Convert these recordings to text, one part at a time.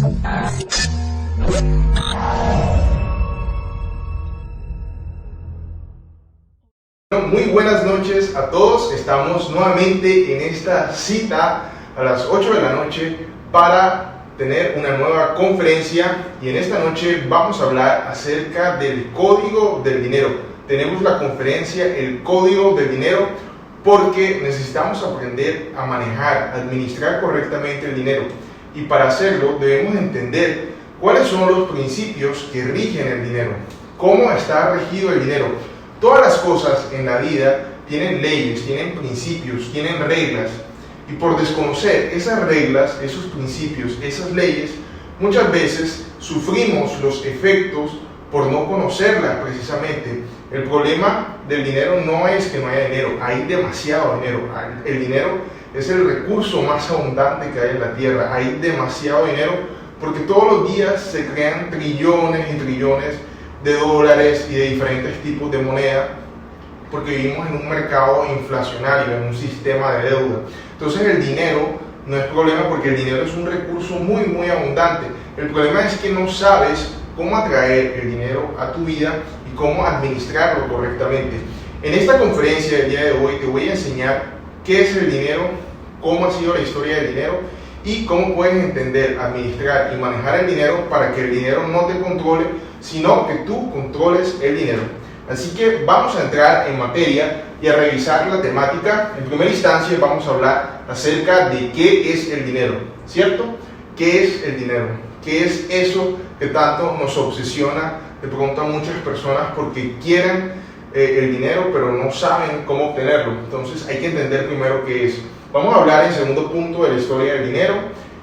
Muy buenas noches a todos. Estamos nuevamente en esta cita a las 8 de la noche para tener una nueva conferencia, y en esta noche vamos a hablar acerca del código del dinero. Tenemos la conferencia El Código del Dinero porque necesitamos aprender a manejar, administrar correctamente el dinero, y para hacerlo debemos entender cuáles son los principios que rigen el dinero, cómo está regido el dinero. Todas las cosas en la vida tienen leyes, tienen principios, tienen reglas, y por desconocer esas reglas, esos principios, esas leyes, muchas veces sufrimos los efectos por no conocerlas precisamente. El problema del dinero no es que no haya dinero, hay demasiado dinero. El dinero es el recurso más abundante que hay en la tierra, hay demasiado dinero porque todos los días se crean trillones y trillones de dólares y de diferentes tipos de moneda, porque vivimos en un mercado inflacionario, en un sistema de deuda. Entonces el dinero no es problema porque el dinero es un recurso muy abundante. El problema es que no sabes cómo atraer el dinero a tu vida y cómo administrarlo correctamente. En esta conferencia del día de hoy te voy a enseñar qué es el dinero, cómo ha sido la historia del dinero y cómo puedes entender, administrar y manejar el dinero para que el dinero no te controle, sino que tú controles el dinero. Así que vamos a entrar en materia y a revisar la temática. En primera instancia vamos a hablar acerca de qué es el dinero, ¿cierto? ¿Qué es el dinero? ¿Qué es eso que tanto nos obsesiona de pronto a muchas personas porque quieren el dinero pero no saben cómo obtenerlo? Entonces hay que entender primero qué es. Vamos a hablar en segundo punto de la historia del dinero.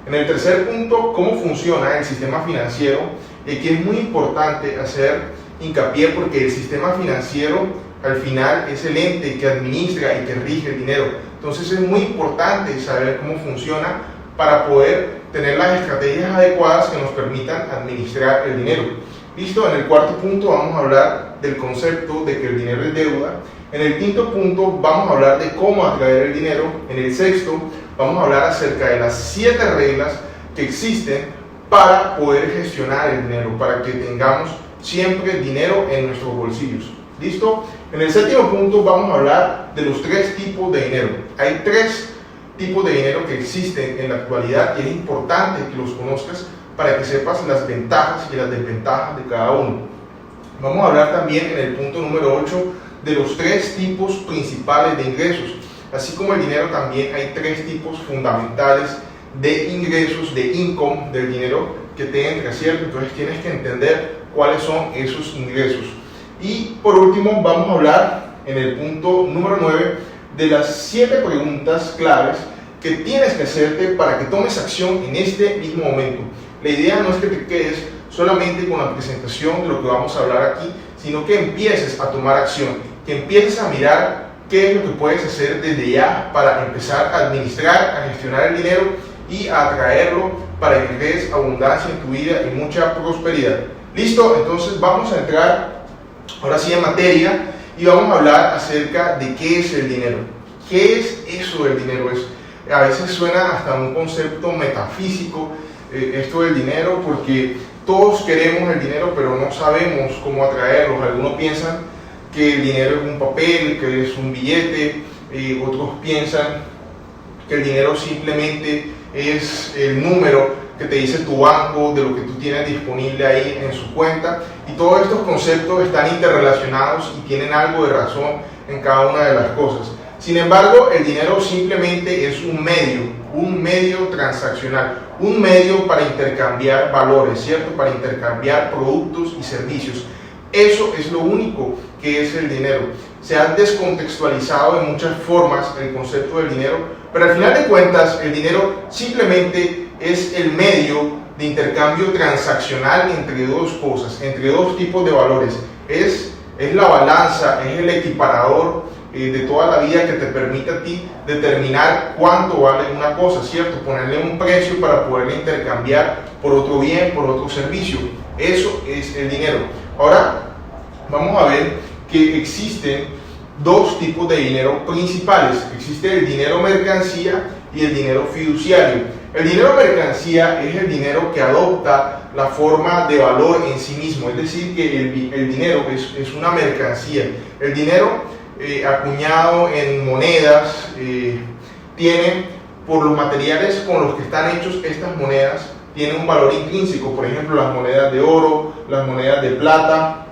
En el tercer punto, cómo funciona el sistema financiero, y aquí es muy importante hacer hincapié porque el sistema financiero al final es el ente que administra y que rige el dinero. Entonces es muy importante saber cómo funciona para poder tener las estrategias adecuadas que nos permitan administrar el dinero. Listo, en el cuarto punto vamos a hablar del concepto de que el dinero es deuda. En el quinto punto vamos a hablar de cómo atraer el dinero. En el sexto vamos a hablar acerca de las 7 reglas que existen para poder gestionar el dinero, para que tengamos siempre dinero en nuestros bolsillos. ¿Listo? En el séptimo punto vamos a hablar de los 3 tipos de dinero. Hay 3 tipos de dinero que existen en la actualidad y es importante que los conozcas para que sepas las ventajas y las desventajas de cada uno. Vamos a hablar también en el punto número 8 de los 3 tipos principales de ingresos. Así como el dinero, también hay 3 tipos fundamentales de ingresos, de income del dinero que te entra, ¿cierto? Entonces tienes que entender cuáles son esos ingresos. Y por último vamos a hablar en el punto número 9 de las 7 preguntas claves que tienes que hacerte para que tomes acción en este mismo momento. La idea no es que te quedes solamente con la presentación de lo que vamos a hablar aquí, sino que empieces a tomar acción, que empieces a mirar qué es lo que puedes hacer desde ya para empezar a administrar, a gestionar el dinero y a atraerlo para que crees abundancia en tu vida y mucha prosperidad. ¿Listo? Entonces vamos a entrar ahora sí en materia y vamos a hablar acerca de qué es el dinero. ¿Qué es eso del dinero? A veces suena hasta un concepto metafísico esto del dinero, porque todos queremos el dinero pero no sabemos cómo atraerlo. Algunos piensan que el dinero es un papel, que es un billete, otros piensan que el dinero simplemente es el número que te dice tu banco de lo que tú tienes disponible ahí en su cuenta, y todos estos conceptos están interrelacionados y tienen algo de razón en cada una de las cosas. Sin embargo, el dinero simplemente es un medio transaccional, un medio para intercambiar valores, ¿cierto? Para intercambiar productos y servicios. Eso es lo único que es el dinero. Se ha descontextualizado de muchas formas el concepto del dinero, pero al final de cuentas el dinero simplemente es el medio de intercambio transaccional entre 2 cosas, entre 2 tipos de valores. Es la balanza, es el equiparador de toda la vida que te permite a ti determinar cuánto vale una cosa, ¿cierto? Ponerle un precio para poderle intercambiar por otro bien, por otro servicio. Eso es el dinero. Ahora vamos a ver que existen 2 tipos de dinero principales. Existe el dinero mercancía y el dinero fiduciario. El dinero mercancía es el dinero que adopta la forma de valor en sí mismo, es decir, que el dinero es una mercancía. El dinero acuñado en monedas tiene, por los materiales con los que están hechos estas monedas, tiene un valor intrínseco. Por ejemplo, las monedas de oro, las monedas de plata,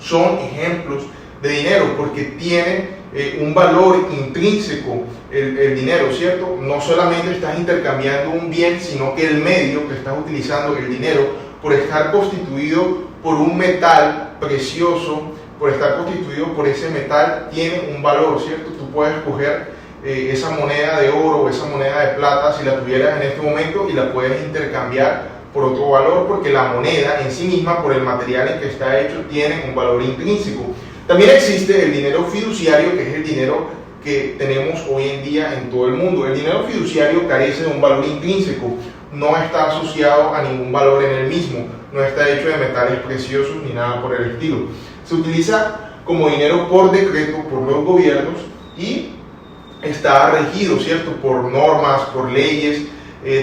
son ejemplos de dinero porque tiene un valor intrínseco el dinero, ¿cierto? No solamente estás intercambiando un bien, sino que el medio que estás utilizando, el dinero, por estar constituido por un metal precioso, por estar constituido por ese metal, tiene un valor, ¿cierto? Tú puedes coger esa moneda de oro o esa moneda de plata, si la tuvieras en este momento, y la puedes intercambiar por otro valor, porque la moneda en sí misma, por el material en que está hecho, tiene un valor intrínseco. También existe el dinero fiduciario, que es el dinero que tenemos hoy en día en todo el mundo. El dinero fiduciario carece de un valor intrínseco, no está asociado a ningún valor en el mismo, no está hecho de metales preciosos ni nada por el estilo. Se utiliza como dinero por decreto por los gobiernos y está regido, ¿cierto?, por normas, por leyes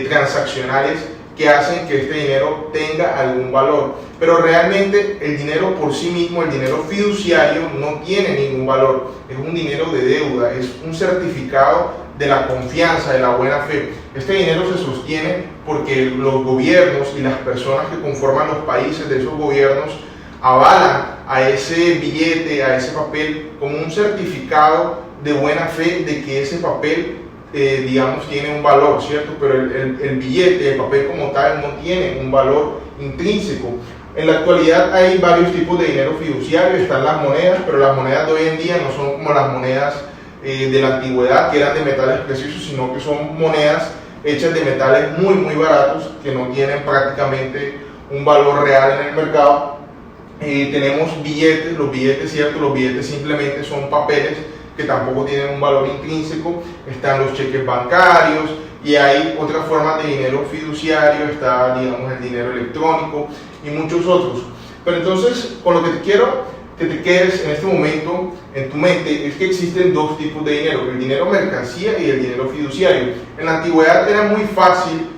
transaccionales que hacen que este dinero tenga algún valor. Pero realmente el dinero por sí mismo, el dinero fiduciario, no tiene ningún valor. Es un dinero de deuda, es un certificado de la confianza, de la buena fe. Este dinero se sostiene porque los gobiernos y las personas que conforman los países de esos gobiernos avalan a ese billete, a ese papel, como un certificado de buena fe de que ese papel digamos, tiene un valor, ¿cierto? Pero el billete, el papel como tal, no tiene un valor intrínseco. En la actualidad hay varios tipos de dinero fiduciario, están las monedas, pero las monedas de hoy en día no son como las monedas de la antigüedad, que eran de metales preciosos, sino que son monedas hechas de metales muy, muy baratos, que no tienen prácticamente un valor real en el mercado. Tenemos billetes, los billetes, ¿cierto? Los billetes simplemente son papeles que tampoco tienen un valor intrínseco. Están los cheques bancarios y hay otras formas de dinero fiduciario, está, digamos, el dinero electrónico y muchos otros. Pero entonces, con lo que te quiero que te quedes en este momento en tu mente es que existen dos tipos de dinero, el dinero mercancía y el dinero fiduciario. En la antigüedad era muy fácil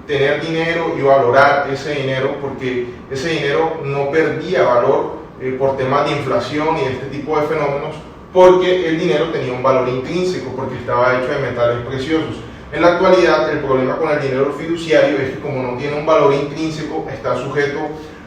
tener dinero y valorar ese dinero, porque ese dinero no perdía valor por temas de inflación y de este tipo de fenómenos, porque el dinero tenía un valor intrínseco, porque estaba hecho de metales preciosos. En la actualidad, el problema con el dinero fiduciario es que, como no tiene un valor intrínseco, está sujeto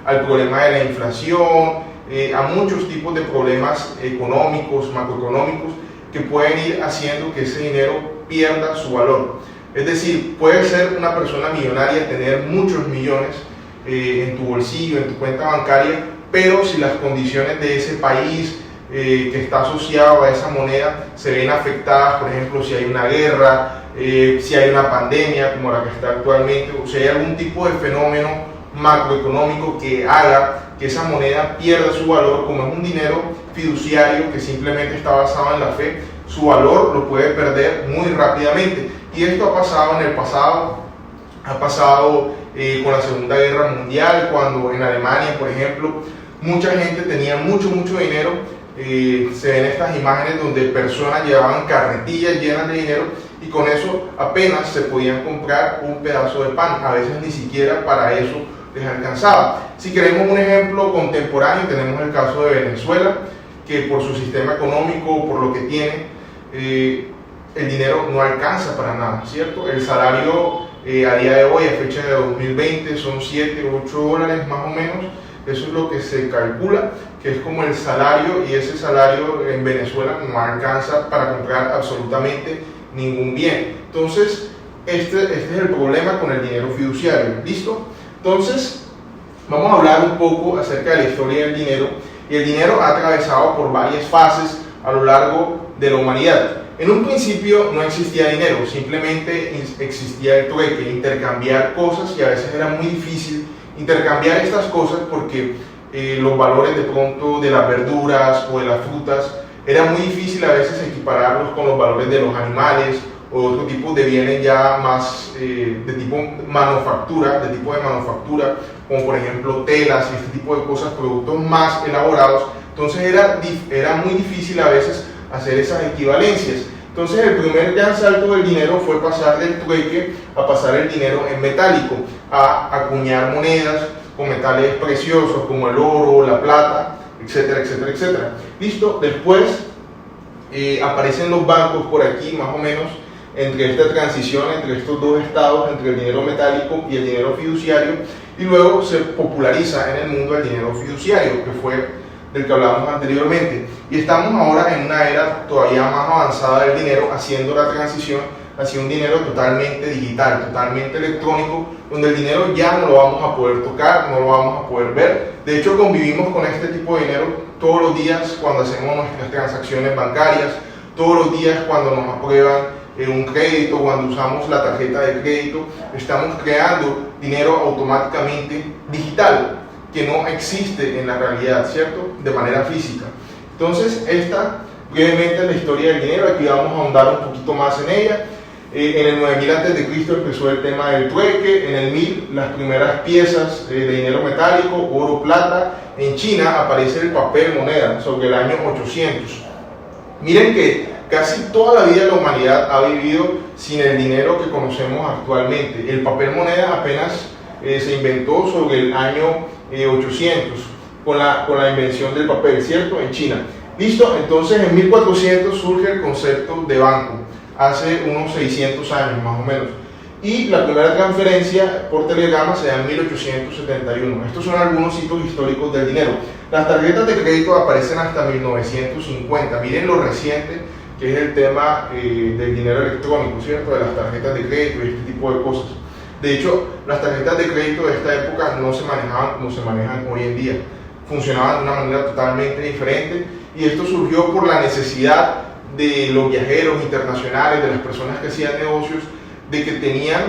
al problema de la inflación, a muchos tipos de problemas económicos, macroeconómicos, que pueden ir haciendo que ese dinero pierda su valor. Es decir, puedes ser una persona millonaria, tener muchos millones en tu bolsillo, en tu cuenta bancaria, pero si las condiciones de ese país que está asociado a esa moneda se ven afectadas, por ejemplo, si hay una guerra, si hay una pandemia como la que está actualmente, o si hay algún tipo de fenómeno macroeconómico que haga que esa moneda pierda su valor, como es un dinero fiduciario que simplemente está basado en la fe, su valor lo puede perder muy rápidamente. Y esto ha pasado en el pasado, ha pasado con la Segunda Guerra Mundial, cuando en Alemania, por ejemplo, mucha gente tenía mucho dinero. Se ven estas imágenes donde personas llevaban carretillas llenas de dinero y con eso apenas se podían comprar un pedazo de pan, a veces ni siquiera para eso les alcanzaba. Si queremos un ejemplo contemporáneo, tenemos el caso de Venezuela, que por su sistema económico, por lo que tiene, el dinero no alcanza para nada, ¿cierto? El salario a día de hoy, a fecha de 2020, son 7 u 8 dólares más o menos. Eso es lo que se calcula, que es como el salario, y ese salario en Venezuela no alcanza para comprar absolutamente ningún bien. Entonces, este es el problema con el dinero fiduciario. ¿Listo? Entonces, vamos a hablar un poco acerca de la historia del dinero. Y el dinero ha atravesado por varias fases a lo largo de la humanidad. En un principio no existía dinero, simplemente existía el trueque, intercambiar cosas, y a veces era muy difícil intercambiar estas cosas porque los valores de pronto de las verduras o de las frutas era muy difícil a veces equipararlos con los valores de los animales o otro tipo de bienes ya más de tipo manufactura, como por ejemplo telas y este tipo de cosas, productos más elaborados. Entonces era muy difícil a veces hacer esas equivalencias. Entonces el primer gran salto del dinero fue pasar del trueque a pasar el dinero en metálico, a acuñar monedas con metales preciosos como el oro, la plata, etcétera, etcétera, etcétera. Listo, después aparecen los bancos por aquí, más o menos, entre esta transición, entre estos dos estados, entre el dinero metálico y el dinero fiduciario, y luego se populariza en el mundo el dinero fiduciario, que fue del que hablábamos anteriormente. Y estamos ahora en una era todavía más avanzada del dinero, haciendo la transición hacia un dinero totalmente digital, totalmente electrónico, donde el dinero ya no lo vamos a poder tocar, no lo vamos a poder ver. De hecho, convivimos con este tipo de dinero todos los días cuando hacemos nuestras transacciones bancarias, todos los días cuando nos aprueban un crédito, cuando usamos la tarjeta de crédito. Estamos creando dinero automáticamente digital, que no existe en la realidad, ¿cierto? De manera física. Entonces, esta brevemente es la historia del dinero. Aquí vamos a ahondar un poquito más en ella. En el 9000 a.C. empezó el tema del trueque. En el 1000, las primeras piezas de dinero metálico, oro, plata. En China aparece el papel moneda sobre el año 800. Miren que casi toda la vida de la humanidad ha vivido sin el dinero que conocemos actualmente. El papel moneda apenas se inventó sobre el año 800 con la invención del papel, ¿cierto? En China. Listo, entonces en 1400 surge el concepto de banco, hace unos 600 años más o menos. Y la primera transferencia por telegrama se da en 1871. Estos son algunos hitos históricos del dinero. Las tarjetas de crédito aparecen hasta 1950. Miren lo reciente que es el tema del dinero electrónico, ¿cierto? De las tarjetas de crédito y este tipo de cosas. De hecho, las tarjetas de crédito de esta época no se manejaban como se manejan hoy en día. Funcionaban de una manera totalmente diferente, y esto surgió por la necesidad de los viajeros internacionales, de las personas que hacían negocios, de que tenían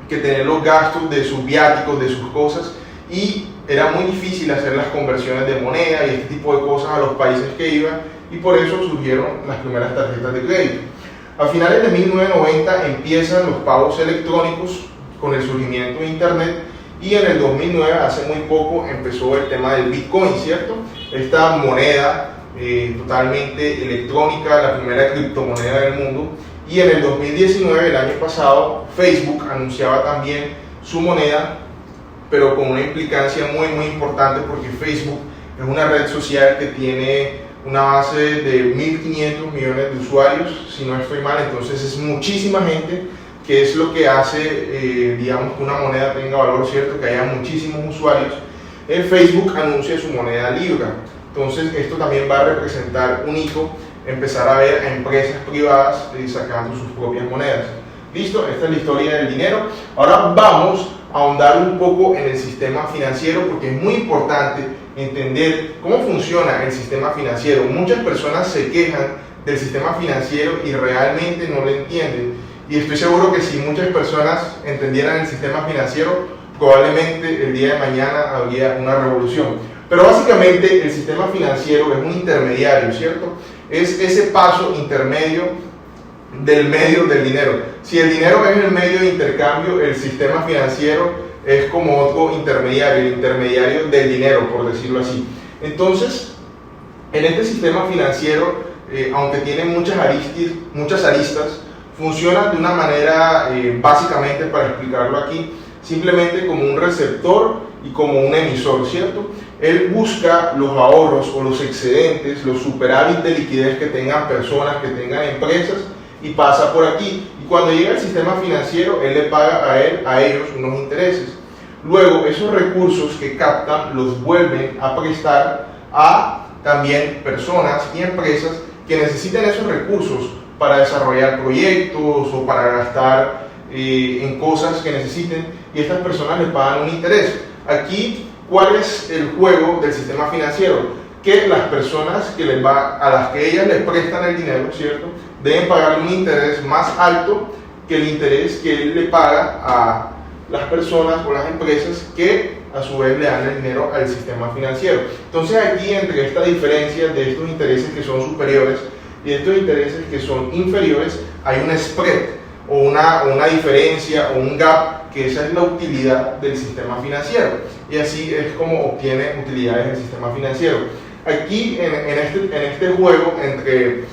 que tener los gastos de sus viáticos, de sus cosas, y era muy difícil hacer las conversiones de moneda y este tipo de cosas a los países que iban, y por eso surgieron las primeras tarjetas de crédito. A finales de 1990 empiezan los pagos electrónicos con el surgimiento de Internet, y en el 2009, hace muy poco, empezó el tema del Bitcoin, ¿cierto? Esta moneda totalmente electrónica, la primera criptomoneda del mundo. Y en el 2019, el año pasado, Facebook anunciaba también su moneda, pero con una implicancia muy muy importante, porque Facebook es una red social que tiene una base de 1.500 millones de usuarios, si no estoy mal. Entonces es muchísima gente, que es lo que hace, digamos, que una moneda tenga valor, ¿cierto? Que haya muchísimos usuarios. El Facebook anuncia su moneda Libra. Entonces esto también va a representar un hito, empezar a ver a empresas privadas sacando sus propias monedas. Listo, esta es la historia del dinero. Ahora vamos a ahondar un poco en el sistema financiero, porque es muy importante entender cómo funciona el sistema financiero. Muchas personas se quejan del sistema financiero y realmente no lo entienden. Y estoy seguro que si muchas personas entendieran el sistema financiero, probablemente el día de mañana habría una revolución. Pero básicamente el sistema financiero es un intermediario, ¿cierto? Es ese paso intermedio del dinero. Si el dinero es el medio de intercambio, el sistema financiero es como otro intermediario, el intermediario del dinero, por decirlo así. Entonces, en este sistema financiero, aunque tiene muchas aristas, funciona de una manera, básicamente, para explicarlo aquí, simplemente como un receptor y como un emisor, ¿cierto? Él busca los ahorros o los excedentes, los superávit de liquidez que tengan personas, que tengan empresas, y pasa por aquí. Y cuando llega el sistema financiero, él le paga a ellos unos intereses. Luego, esos recursos que captan los vuelven a prestar a también personas y empresas que necesitan esos recursos para desarrollar proyectos o para gastar en cosas que necesiten, y estas personas les pagan un interés. Aquí, ¿cuál es el juego del sistema financiero? Que las personas a las que ellas les prestan el dinero, ¿cierto?, deben pagar un interés más alto que el interés que él le paga a las personas o las empresas que a su vez le dan el dinero al sistema financiero. Entonces aquí, entre esta diferencia de estos intereses que son superiores y estos intereses que son inferiores, hay un spread o una diferencia o un gap, que esa es la utilidad del sistema financiero, y así es como obtiene utilidades el sistema financiero. Aquí en este juego entre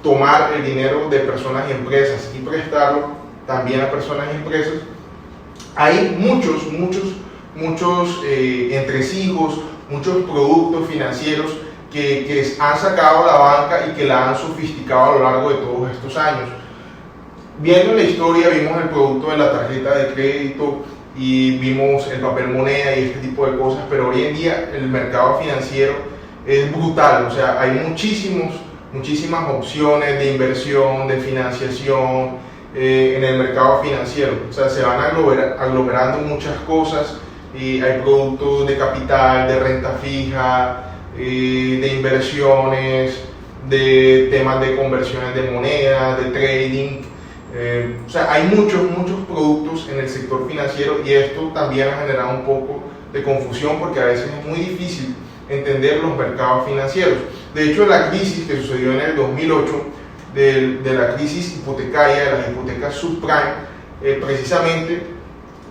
tomar el dinero de personas y empresas y prestarlo también a personas y empresas. Hay muchos entresijos, muchos productos financieros que han sacado la banca y que la han sofisticado a lo largo de todos estos años. Viendo la historia, vimos el producto de la tarjeta de crédito y vimos el papel moneda y este tipo de cosas, pero hoy en día el mercado financiero es brutal. O sea, hay muchísimas opciones de inversión, de financiación en el mercado financiero. O sea, se van aglomerando muchas cosas y hay productos de capital, de renta fija, de inversiones, de temas de conversiones de moneda, de trading. O sea, hay muchos productos en el sector financiero y esto también ha generado un poco de confusión porque a veces es muy difícil entender los mercados financieros. De hecho, la crisis que sucedió en el 2008, de la crisis hipotecaria, de las hipotecas subprime, precisamente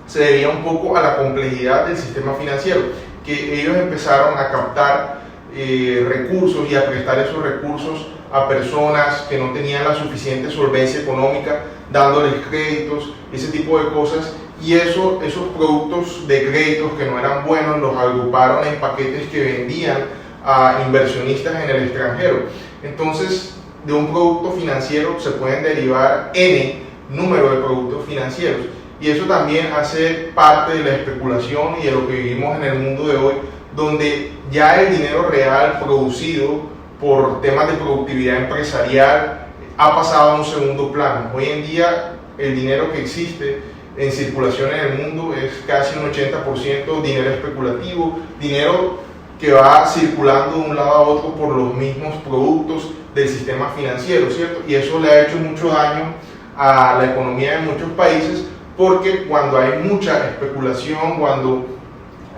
se debía un poco a la complejidad del sistema financiero, que ellos empezaron a captar recursos y a prestar esos recursos a personas que no tenían la suficiente solvencia económica, dándoles créditos, ese tipo de cosas, y esos productos de créditos que no eran buenos los agruparon en paquetes que vendían a inversionistas en el extranjero. Entonces, de un producto financiero se pueden derivar N número de productos financieros, y eso también hace parte de la especulación y de lo que vivimos en el mundo de hoy, donde ya el dinero real producido por temas de productividad empresarial ha pasado a un segundo plano. Hoy en día el dinero que existe en circulación en el mundo es casi un 80% dinero especulativo, dinero que va circulando de un lado a otro por los mismos productos del sistema financiero, ¿cierto? Y eso le ha hecho mucho daño a la economía de muchos países, porque cuando hay mucha especulación, cuando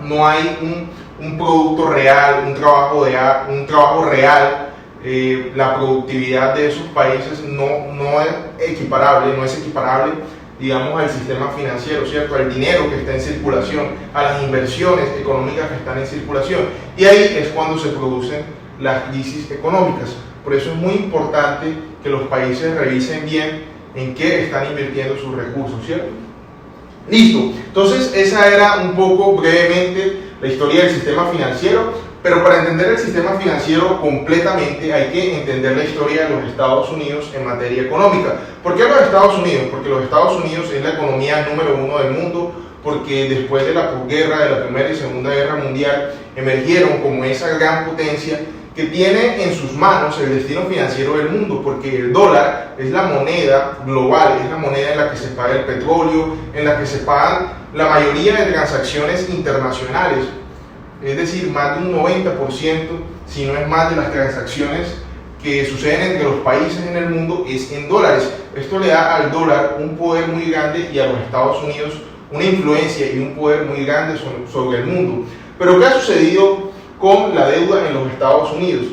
no hay un producto real, un trabajo real, la productividad de esos países no es equiparable, digamos, al sistema financiero, ¿cierto? Al dinero que está en circulación, a las inversiones económicas que están en circulación. Y ahí es cuando se producen las crisis económicas. Por eso es muy importante que los países revisen bien en qué están invirtiendo sus recursos, ¿cierto? Listo. Entonces, esa era un poco brevemente la historia del sistema financiero, pero para entender el sistema financiero completamente hay que entender la historia de los Estados Unidos en materia económica. ¿Por qué los Estados Unidos? Porque los Estados Unidos es la economía número uno del mundo, porque después de la posguerra, de la Primera y Segunda Guerra Mundial, emergieron como esa gran potencia que tiene en sus manos el destino financiero del mundo, porque el dólar es la moneda global, es la moneda en la que se paga el petróleo, en la que se pagan la mayoría de transacciones internacionales. Es decir, más de un 90%, si no es más, de las transacciones que suceden entre los países en el mundo es en dólares. Esto le da al dólar un poder muy grande y a los Estados Unidos una influencia y un poder muy grande sobre el mundo. Pero ¿qué ha sucedido con la deuda en los Estados Unidos?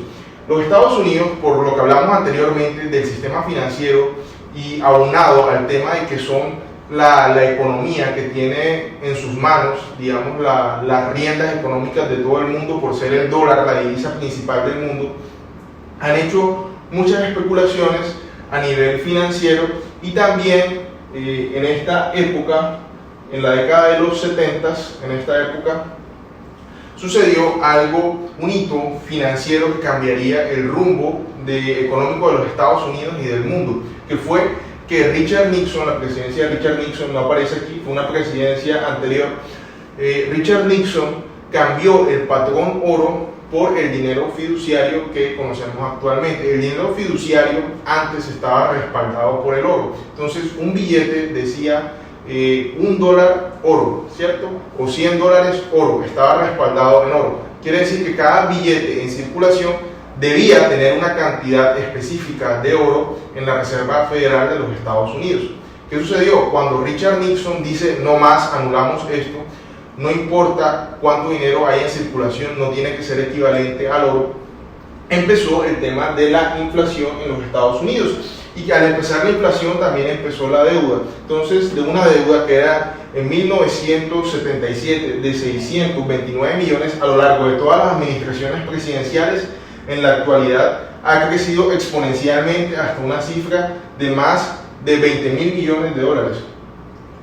Los Estados Unidos, por lo que hablamos anteriormente del sistema financiero y aunado al tema de que son la economía que tiene en sus manos, digamos, las riendas económicas de todo el mundo, por ser el dólar la divisa principal del mundo, han hecho muchas especulaciones a nivel financiero y también en esta época, en la década de los 70, en esta época, sucedió un hito financiero que cambiaría el rumbo económico de los Estados Unidos y del mundo, que fue que Richard Nixon, la presidencia de Richard Nixon no aparece aquí, fue una presidencia anterior. Richard Nixon cambió el patrón oro por el dinero fiduciario que conocemos actualmente. El dinero fiduciario antes estaba respaldado por el oro. Entonces, un billete decía $1 oro, ¿cierto? O $100 oro, estaba respaldado en oro. Quiere decir que cada billete en circulación debía tener una cantidad específica de oro en la Reserva Federal de los Estados Unidos. ¿Qué sucedió? Cuando Richard Nixon dice no más, anulamos esto, no importa cuánto dinero hay en circulación, no tiene que ser equivalente al oro, empezó el tema de la inflación en los Estados Unidos. Y al empezar la inflación también empezó la deuda. Entonces, de una deuda que era en 1977 de 629 millones a lo largo de todas las administraciones presidenciales, en la actualidad ha crecido exponencialmente hasta una cifra de más de 20.000 millones de dólares.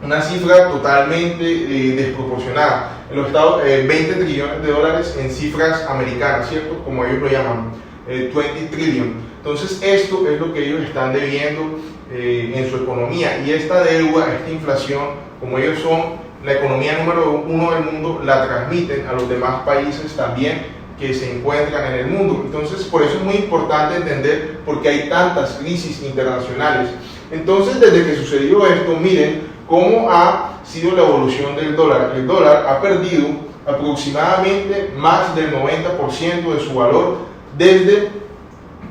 Una cifra totalmente desproporcionada. En los Estados 20 trillones de dólares en cifras americanas, ¿cierto? Como ellos lo llaman, 20 trillion. Entonces esto es lo que ellos están debiendo en su economía, y esta deuda, esta inflación, como ellos son la economía número uno del mundo, la transmiten a los demás países también que se encuentran en el mundo. Entonces por eso es muy importante entender por qué hay tantas crisis internacionales. Entonces, desde que sucedió esto, miren cómo ha sido la evolución del dólar. El dólar ha perdido aproximadamente más del 90% de su valor desde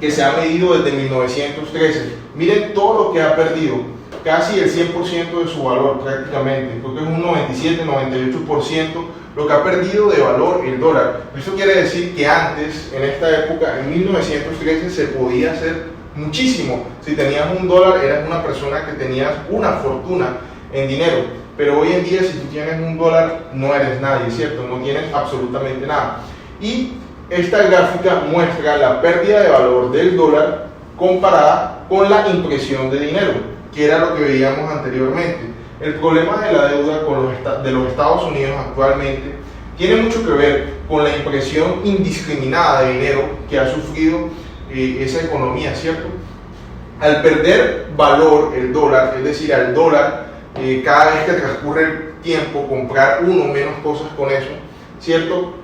que se ha medido desde 1913. Miren todo lo que ha perdido, casi el 100% de su valor prácticamente, creo que es un 97-98% lo que ha perdido de valor el dólar. Esto quiere decir que antes, en esta época, en 1913, se podía hacer muchísimo. Si tenías un dólar, eras una persona que tenías una fortuna en dinero, pero hoy en día, si tú tienes un dólar, no eres nadie, ¿cierto? No tienes absolutamente nada. Y esta gráfica muestra la pérdida de valor del dólar comparada con la impresión de dinero, que era lo que veíamos anteriormente. El problema de la deuda de los Estados Unidos actualmente tiene mucho que ver con la impresión indiscriminada de dinero que ha sufrido esa economía, ¿cierto? Al perder valor el dólar, es decir, al dólar, cada vez que transcurre el tiempo, comprar uno menos cosas con eso, ¿cierto?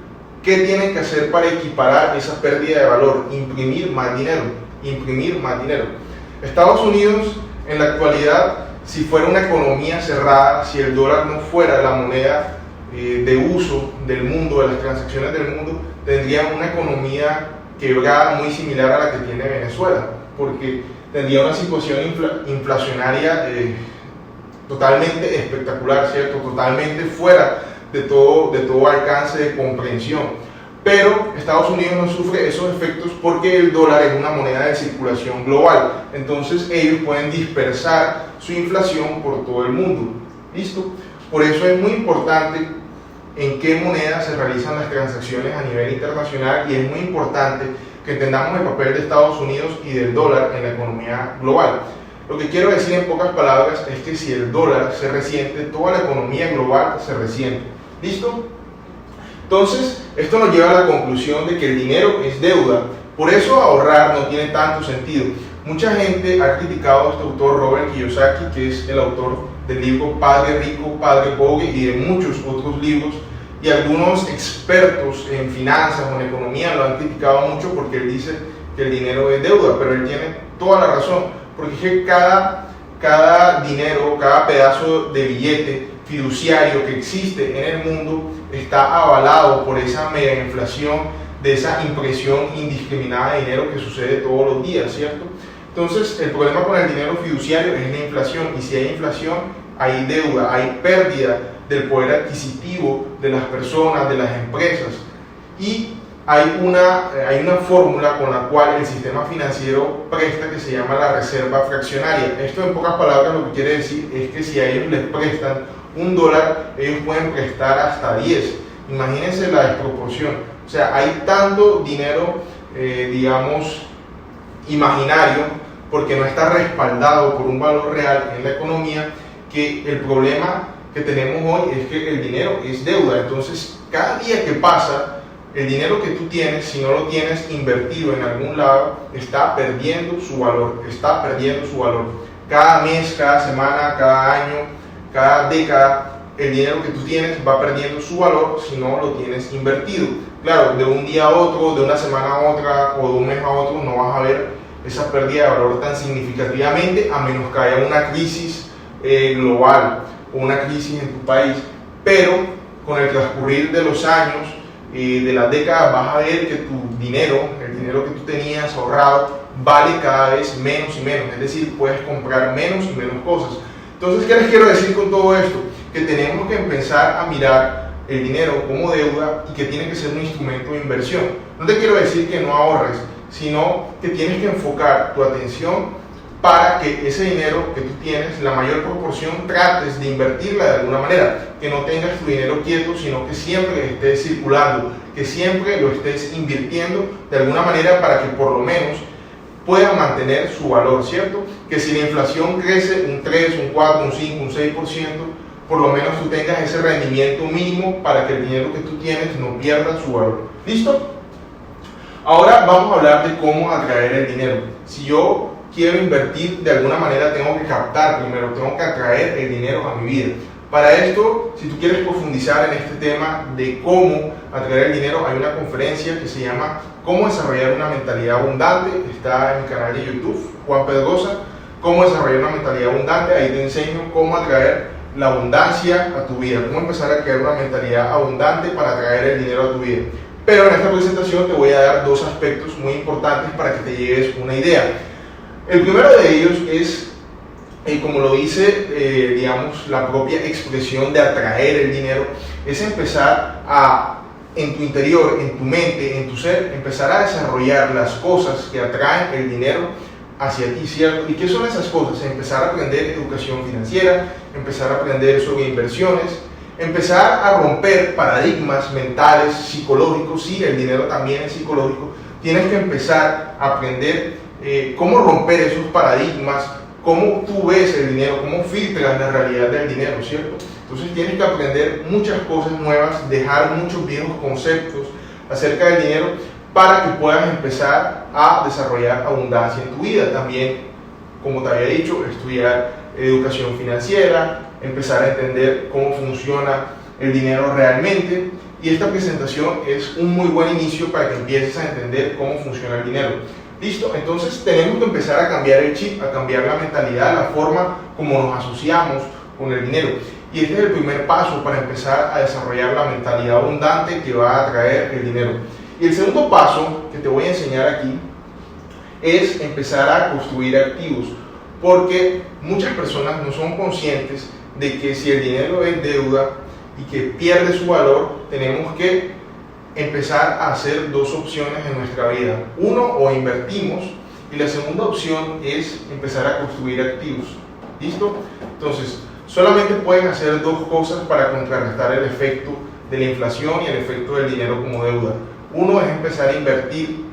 ¿Qué tienen que hacer para equiparar esa pérdida de valor? Imprimir más dinero, imprimir más dinero. Estados Unidos, en la actualidad, si fuera una economía cerrada, si el dólar no fuera la moneda de uso del mundo, de las transacciones del mundo, tendría una economía quebrada muy similar a la que tiene Venezuela, porque tendría una situación inflacionaria totalmente espectacular, ¿cierto? Totalmente fuera de todo alcance de comprensión. Pero Estados Unidos no sufre esos efectos porque el dólar es una moneda de circulación global. Entonces ellos pueden dispersar su inflación por todo el mundo. ¿Listo? Por eso es muy importante en qué moneda se realizan las transacciones a nivel internacional, y es muy importante que entendamos el papel de Estados Unidos y del dólar en la economía global. Lo que quiero decir en pocas palabras es que si el dólar se resiente, toda la economía global se resiente. ¿Listo? Entonces, esto nos lleva a la conclusión de que el dinero es deuda. Por eso ahorrar no tiene tanto sentido. Mucha gente ha criticado a este autor Robert Kiyosaki, que es el autor del libro Padre Rico, Padre Pobre y de muchos otros libros, y algunos expertos en finanzas o en economía lo han criticado mucho porque él dice que el dinero es deuda, pero él tiene toda la razón, porque es que cada dinero, cada pedazo de billete fiduciario que existe en el mundo está avalado por esa mega inflación, de esa impresión indiscriminada de dinero que sucede todos los días, ¿cierto? Entonces, el problema con el dinero fiduciario es la inflación, y si hay inflación, hay deuda, hay pérdida del poder adquisitivo de las personas, de las empresas, y hay una fórmula con la cual el sistema financiero presta, que se llama la reserva fraccionaria. Esto, en pocas palabras, lo que quiere decir es que si a ellos les prestan $1, ellos pueden prestar hasta 10. Imagínense la desproporción. O sea, hay tanto dinero, digamos, imaginario, porque no está respaldado por un valor real en la economía, que el problema que tenemos hoy es que el dinero es deuda. Entonces, cada día que pasa, el dinero que tú tienes, si no lo tienes invertido en algún lado, está perdiendo su valor, está perdiendo su valor. Cada mes, cada semana, cada año, cada década, el dinero que tú tienes va perdiendo su valor si no lo tienes invertido. Claro, de un día a otro, de una semana a otra o de un mes a otro no vas a ver esa pérdida de valor tan significativamente, a menos que haya una crisis global o una crisis en tu país. Pero con el transcurrir de los años, de las décadas, vas a ver que tu dinero, el dinero que tú tenías ahorrado, vale cada vez menos y menos. Es decir, puedes comprar menos y menos cosas. Entonces, ¿qué les quiero decir con todo esto? Que tenemos que empezar a mirar el dinero como deuda y que tiene que ser un instrumento de inversión. No te quiero decir que no ahorres, sino que tienes que enfocar tu atención para que ese dinero que tú tienes, la mayor proporción, trates de invertirla de alguna manera, que no tengas tu dinero quieto, sino que siempre estés circulando, que siempre lo estés invirtiendo de alguna manera para que por lo menos pueda mantener su valor, ¿cierto? Que si la inflación crece un 3, un 4, un 5, un 6%, por lo menos tú tengas ese rendimiento mínimo para que el dinero que tú tienes no pierda su valor. ¿Listo? Ahora vamos a hablar de cómo atraer el dinero. Si yo quiero invertir, de alguna manera tengo que captar primero, tengo que atraer el dinero a mi vida. Para esto, si tú quieres profundizar en este tema de cómo atraer el dinero, hay una conferencia que se llama Cómo desarrollar una mentalidad abundante, está en mi canal de YouTube, Juan Pedrosa, Cómo desarrollar una mentalidad abundante. Ahí te enseño cómo atraer la abundancia a tu vida, cómo empezar a crear una mentalidad abundante para atraer el dinero a tu vida. Pero en esta presentación te voy a dar dos aspectos muy importantes para que te lleves una idea. El primero de ellos es, como lo dice, digamos, la propia expresión de atraer el dinero, es empezar a, en tu interior, en tu mente, en tu ser, empezar a desarrollar las cosas que atraen el dinero hacia ti, ¿cierto? ¿Y qué son esas cosas? Empezar a aprender educación financiera, empezar a aprender sobre inversiones, empezar a romper paradigmas mentales, psicológicos. Sí, el dinero también es psicológico. Tienes que empezar a aprender cómo romper esos paradigmas, cómo tú ves el dinero, cómo filtras la realidad del dinero, ¿cierto? Entonces tienes que aprender muchas cosas nuevas, dejar muchos viejos conceptos acerca del dinero para que puedas empezar a desarrollar abundancia en tu vida. También, como te había dicho, estudiar educación financiera, empezar a entender cómo funciona el dinero realmente. Y esta presentación es un muy buen inicio para que empieces a entender cómo funciona el dinero. ¿Listo? Entonces tenemos que empezar a cambiar el chip, a cambiar la mentalidad, la forma como nos asociamos con el dinero. Y este es el primer paso para empezar a desarrollar la mentalidad abundante que va a atraer el dinero. Y el segundo paso que te voy a enseñar aquí es empezar a construir activos, porque muchas personas no son conscientes de que si el dinero es deuda y que pierde su valor, tenemos que empezar a hacer dos opciones en nuestra vida. Uno, o invertimos, y la segunda opción es empezar a construir activos. ¿Listo? Entonces, solamente pueden hacer dos cosas para contrarrestar el efecto de la inflación y el efecto del dinero como deuda. Uno es empezar a invertir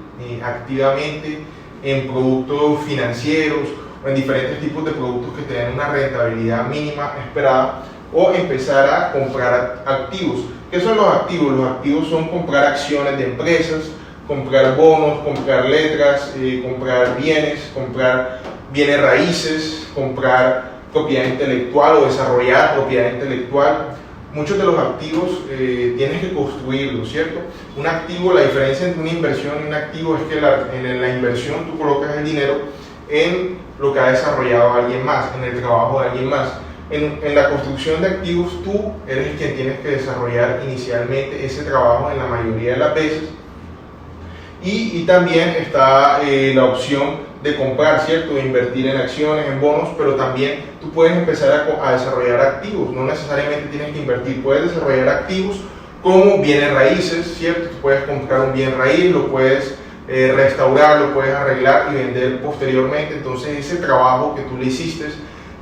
activamente en productos financieros o en diferentes tipos de productos que tengan una rentabilidad mínima esperada, o empezar a comprar activos. ¿Qué son los activos? Los activos son comprar acciones de empresas, comprar bonos, comprar letras, comprar bienes raíces, comprar propiedad intelectual o desarrollar propiedad intelectual. Muchos de los activos tienes que construirlos, ¿cierto? Un activo, la diferencia entre una inversión y un activo es que en la inversión tú colocas el dinero en lo que ha desarrollado alguien más, en el trabajo de alguien más. En la construcción de activos tú eres quien tienes que desarrollar inicialmente ese trabajo en la mayoría de las veces. Y también está la opción de comprar, ¿cierto? De invertir en acciones, en bonos, pero también tú puedes empezar a desarrollar activos. No necesariamente tienes que invertir, puedes desarrollar activos como bienes raíces, ¿cierto? Tú puedes comprar un bien raíz, lo puedes restaurar, lo puedes arreglar y vender posteriormente. Entonces ese trabajo que tú le hiciste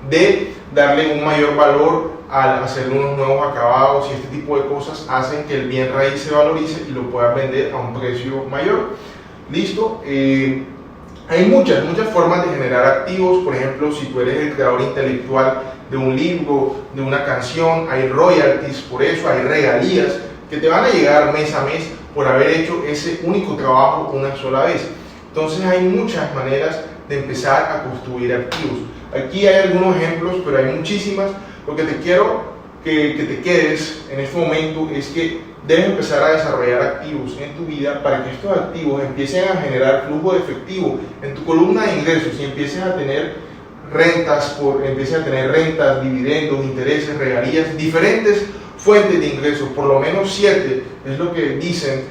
de darle un mayor valor al hacerle unos nuevos acabados y este tipo de cosas hacen que el bien raíz se valorice y lo puedas vender a un precio mayor. ¿Listo? Hay muchas formas de generar activos. Por ejemplo, si tú eres el creador intelectual de un libro, de una canción, hay royalties por eso, hay regalías que te van a llegar mes a mes por haber hecho ese único trabajo una sola vez. Entonces hay muchas maneras de empezar a construir activos. Aquí hay algunos ejemplos, pero hay muchísimas. Lo que te quiero que te quedes en este momento es que debes empezar a desarrollar activos en tu vida para que estos activos empiecen a generar flujo de efectivo en tu columna de ingresos y empieces a tener rentas, dividendos, intereses, regalías, diferentes fuentes de ingresos, por lo menos 7, es lo que dicen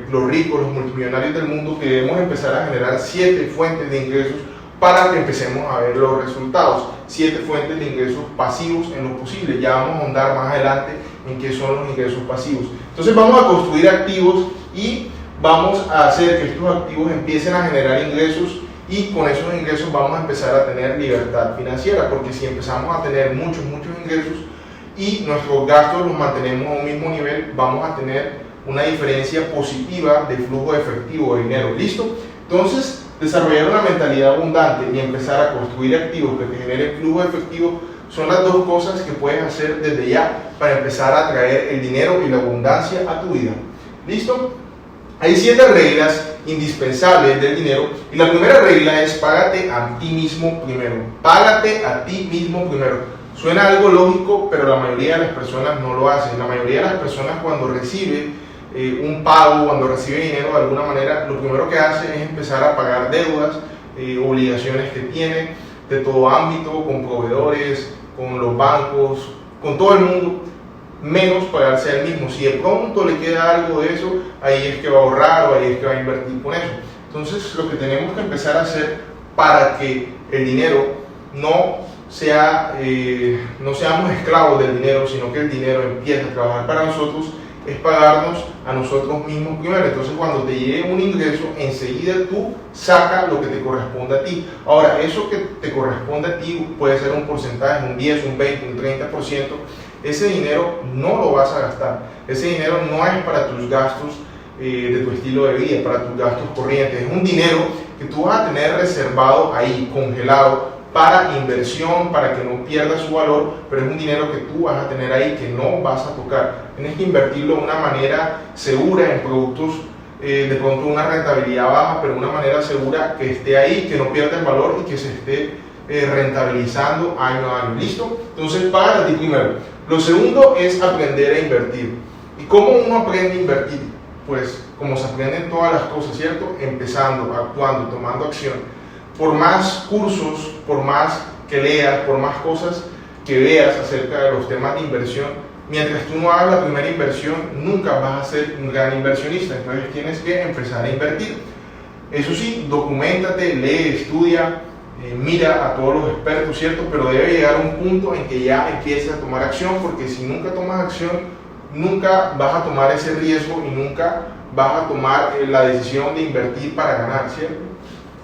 los ricos, los multimillonarios del mundo, que debemos empezar a generar 7 fuentes de ingresos para que empecemos a ver los resultados. 7 fuentes de ingresos pasivos en lo posible. Ya vamos a ahondar más adelante en qué son los ingresos pasivos. Entonces vamos a construir activos y vamos a hacer que estos activos empiecen a generar ingresos y con esos ingresos vamos a empezar a tener libertad financiera, porque si empezamos a tener muchos ingresos y nuestros gastos los mantenemos a un mismo nivel, vamos a tener una diferencia positiva de flujo de efectivo de dinero. ¿Listo? Entonces, desarrollar una mentalidad abundante y empezar a construir activos que te generen flujo de efectivo son las dos cosas que puedes hacer desde ya para empezar a traer el dinero y la abundancia a tu vida. ¿Listo? Hay 7 reglas indispensables del dinero y la primera regla es págate a ti mismo primero. Págate a ti mismo primero. Suena algo lógico, pero la mayoría de las personas no lo hacen. La mayoría de las personas cuando recibe un pago, cuando recibe dinero de alguna manera, lo primero que hace es empezar a pagar deudas, obligaciones que tiene de todo ámbito, con proveedores, con los bancos, con todo el mundo, menos pagarse a él mismo. Si de pronto le queda algo de eso, ahí es que va a ahorrar o ahí es que va a invertir con eso. Entonces, lo que tenemos que empezar a hacer para que el dinero no seamos esclavos del dinero, sino que el dinero empiece a trabajar para nosotros, es pagarnos a nosotros mismos primero. Entonces, cuando te llegue un ingreso, enseguida tú saca lo que te corresponde a ti. Ahora, eso que te corresponde a ti puede ser un porcentaje, un 10, un 20, un 30%. Ese dinero no lo vas a gastar. Ese dinero no es para tus gastos de tu estilo de vida, para tus gastos corrientes. Es un dinero que tú vas a tener reservado ahí, congelado, para inversión, para que no pierda su valor, pero es un dinero que tú vas a tener ahí que no vas a tocar. Tienes que invertirlo de una manera segura en productos de pronto una rentabilidad baja, pero de una manera segura, que esté ahí, que no pierda el valor y que se esté rentabilizando año a año. ¿Listo? Entonces, págate a ti primero. Lo segundo es aprender a invertir. ¿Y cómo uno aprende a invertir? Pues como se aprenden todas las cosas, ¿cierto? Empezando, actuando, tomando acción. Por más cursos, por más que leas, por más cosas que veas acerca de los temas de inversión, mientras tú no hagas la primera inversión, nunca vas a ser un gran inversionista. Entonces tienes que empezar a invertir. Eso sí, documéntate, lee, estudia, mira a todos los expertos, ¿cierto? Pero debe llegar a un punto en que ya empieces a tomar acción, porque si nunca tomas acción, nunca vas a tomar ese riesgo y nunca vas a tomar la decisión de invertir para ganar, ¿cierto?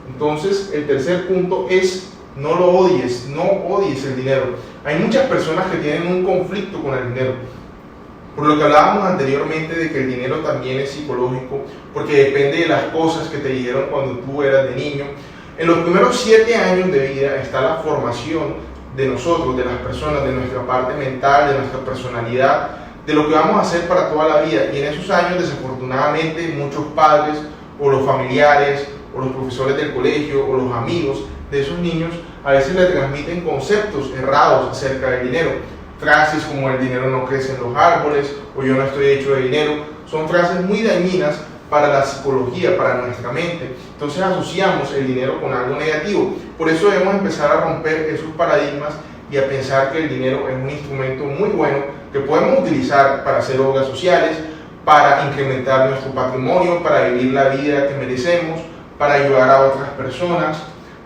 Entonces, el tercer punto es no lo odies, no odies el dinero. Hay muchas personas que tienen un conflicto con el dinero. Por lo que hablábamos anteriormente de que el dinero también es psicológico, porque depende de las cosas que te dijeron cuando tú eras de niño. En los primeros 7 años de vida está la formación de nosotros, de las personas, de nuestra parte mental, de nuestra personalidad, de lo que vamos a hacer para toda la vida. Y en esos años, desafortunadamente, muchos padres o los familiares o los profesores del colegio o los amigos de esos niños a veces le transmiten conceptos errados acerca del dinero. Frases como el dinero no crece en los árboles o yo no estoy hecho de dinero son frases muy dañinas para la psicología, para nuestra mente. Entonces asociamos el dinero con algo negativo. Por eso debemos empezar a romper esos paradigmas y a pensar que el dinero es un instrumento muy bueno que podemos utilizar para hacer obras sociales, para incrementar nuestro patrimonio, para vivir la vida que merecemos, para ayudar a otras personas,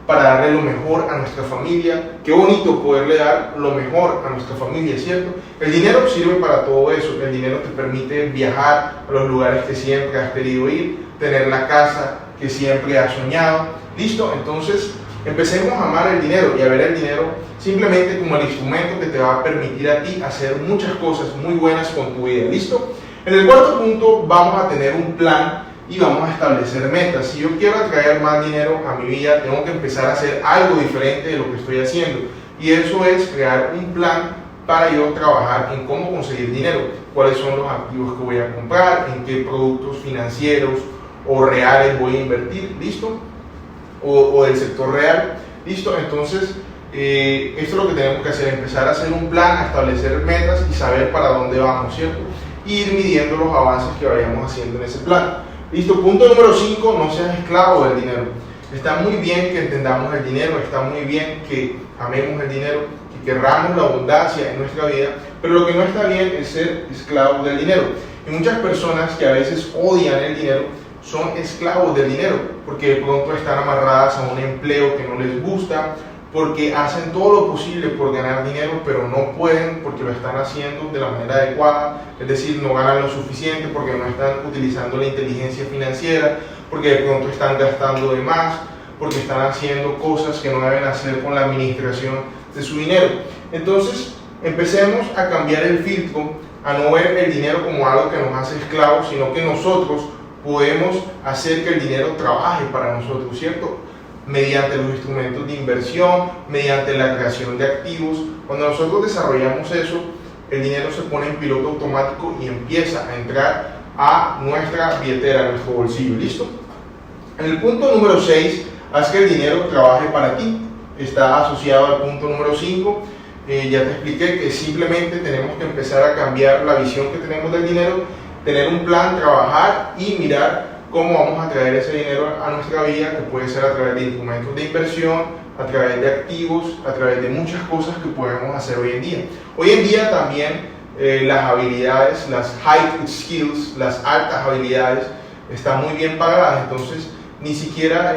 para darle lo mejor a nuestra familia. Qué bonito poderle dar lo mejor a nuestra familia, ¿cierto? El dinero sirve para todo eso. El dinero te permite viajar a los lugares que siempre has querido ir, tener la casa que siempre has soñado. ¿Listo? Entonces, empecemos a amar el dinero y a ver el dinero simplemente como el instrumento que te va a permitir a ti hacer muchas cosas muy buenas con tu vida. ¿Listo? En el cuarto punto vamos a tener un plan y vamos a establecer metas. Si yo quiero atraer más dinero a mi vida, tengo que empezar a hacer algo diferente de lo que estoy haciendo. Y eso es crear un plan para yo trabajar en cómo conseguir dinero, cuáles son los activos que voy a comprar, en qué productos financieros o reales voy a invertir, ¿listo? O del sector real, ¿listo? Entonces, esto es lo que tenemos que hacer, empezar a hacer un plan, a establecer metas y saber para dónde vamos, ¿cierto? Y ir midiendo los avances que vayamos haciendo en ese plan. Listo, punto número 5, no seas esclavo del dinero. Está muy bien que entendamos el dinero, está muy bien que amemos el dinero, que querramos la abundancia en nuestra vida, pero lo que no está bien es ser esclavo del dinero. Y muchas personas que a veces odian el dinero son esclavos del dinero, porque de pronto están amarradas a un empleo que no les gusta, porque hacen todo lo posible por ganar dinero, pero no pueden porque lo están haciendo de la manera adecuada, es decir, no ganan lo suficiente porque no están utilizando la inteligencia financiera, porque de pronto están gastando de más, porque están haciendo cosas que no deben hacer con la administración de su dinero. Entonces, empecemos a cambiar el filtro, a no ver el dinero como algo que nos hace esclavos, sino que nosotros podemos hacer que el dinero trabaje para nosotros, ¿cierto? Mediante los instrumentos de inversión, mediante la creación de activos. Cuando nosotros desarrollamos eso, el dinero se pone en piloto automático y empieza a entrar a nuestra billetera, a nuestro bolsillo. ¿Listo? En el punto número 6, haz que el dinero trabaje para ti. Está asociado al punto número 5. Ya te expliqué que simplemente tenemos que empezar a cambiar la visión que tenemos del dinero, tener un plan, trabajar y mirar cómo vamos a traer ese dinero a nuestra vida, que puede ser a través de instrumentos de inversión, a través de activos, a través de muchas cosas que podemos hacer hoy en día. Hoy en día también las habilidades, las high skills, las altas habilidades, están muy bien pagadas, entonces ni siquiera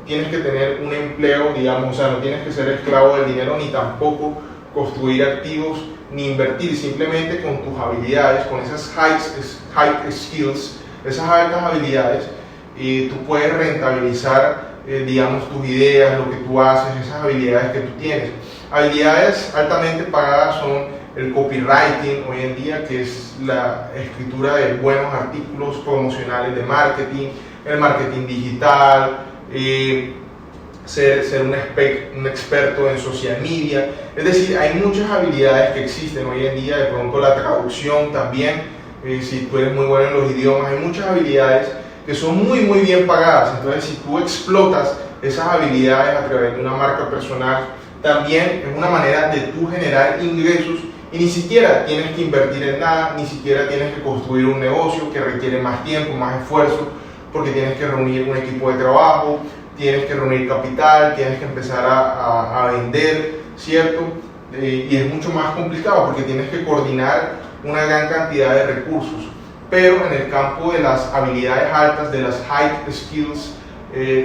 tienes que tener un empleo, digamos, o sea, no tienes que ser esclavo del dinero, ni tampoco construir activos, ni invertir, simplemente con tus habilidades, con esas high skills, esas altas habilidades, tú puedes rentabilizar, digamos, tus ideas, lo que tú haces, esas habilidades que tú tienes. Habilidades altamente pagadas son el copywriting hoy en día, que es la escritura de buenos artículos promocionales de marketing, el marketing digital, ser un experto en social media. Es decir, hay muchas habilidades que existen hoy en día, de pronto la traducción también, si tú eres muy bueno en los idiomas, hay muchas habilidades que son muy bien pagadas. Entonces, si tú explotas esas habilidades a través de una marca personal, también es una manera de tú generar ingresos y ni siquiera tienes que invertir en nada, ni siquiera tienes que construir un negocio que requiere más tiempo, más esfuerzo, porque tienes que reunir un equipo de trabajo, tienes que reunir capital, tienes que empezar a vender, ¿cierto? Y es mucho más complicado porque tienes que coordinar una gran cantidad de recursos. Pero en el campo de las habilidades altas, de las high skills,